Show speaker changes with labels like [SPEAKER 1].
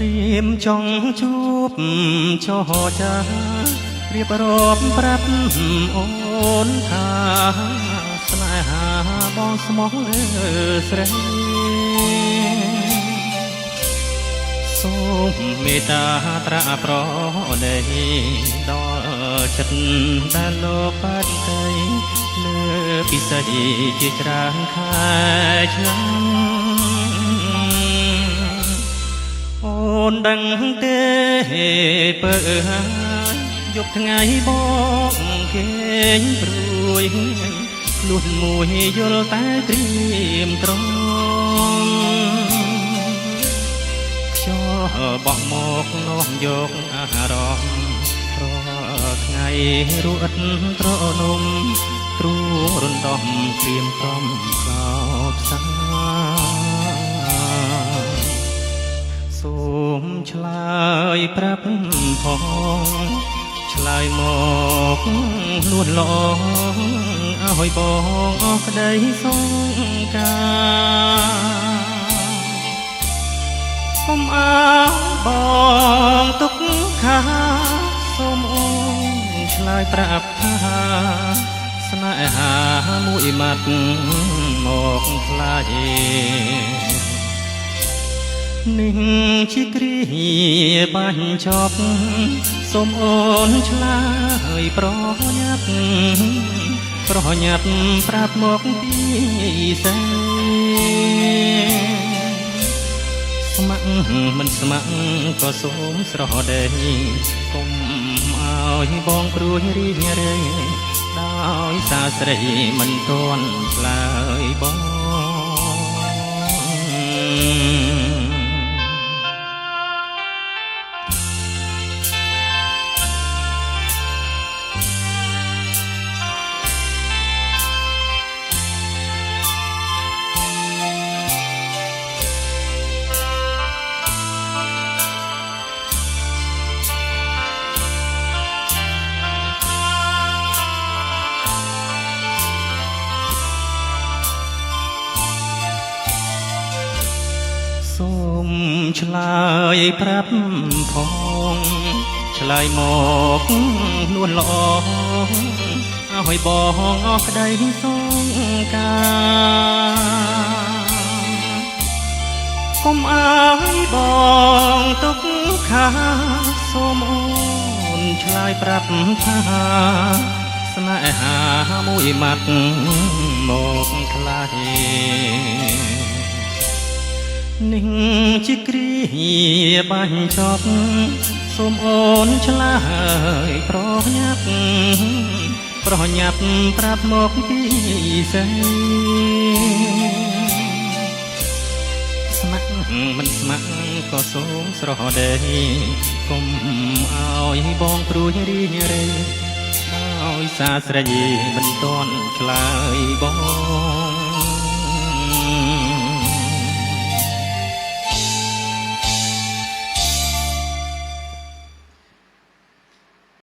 [SPEAKER 1] រៀមចង់ជួបចោចារៀបរាប់ប្រាប់អូនថាស្នេហាបងស្មោះស្រីសូមមេត្តាត្រាប្រណីដល់ចិត្តដែលលោកបាត់ទៅលើពិសេសជាច្រើនខែឆ្នាំអូនដឹងទេបើហើយយប់ថ្ងៃបងគេងព្រួយលួនមួយយល់តែត្រៀមត្រង់ខ្យល់បក់មកនាំយកអារម្មណ៍រាល់ថ្ងៃរួតត្រនំទ្រួរំដំព្រៀមកំសោកសាសូមឆ្លើយប្រាប់ផងឆ្លើយមកលួនឡងឲ្យបងអស់ក្តីសង្ការសូមអើបងទុកខាសូមអូនឆ្លើយប្រាប់ថាស្នេហាមួយម៉ាត់មកខ្លាចនឹងជាគ្រាបាញ់ចប់សូមអូនឆ្លើយប្រញាប់ប្រាប់មកពីសេស្ម័គ្រមិនស្ម័គ្រក៏សូមស្រដីកុំឲ្យបងព្រួយរីងរៃដោយសារស្រីមិនទាន់ឆ្លើយបងសូមឆ្លើយប្រាប់ផងឆ្លើយមកនួនល្អឲ្យបងអស់ក្តីសង្ការកុំឲ្យបងទុកខាសូមអូនឆ្លើយប្រាប់ថាស្នេហាមួយម៉ាត់មកខ្លាចនឹងជាគ្រាបាញ់ចប់សូមអូនឆ្លើយប្រញាប់ប្រាប់មកពីសេស្ម័គ្រមិនស្ម័គ្រក៏សូមស្រដីកុំឲ្យបងព្រួយរីងរៃដោយសារស្រីមិនទាន់ឆ្លើយបង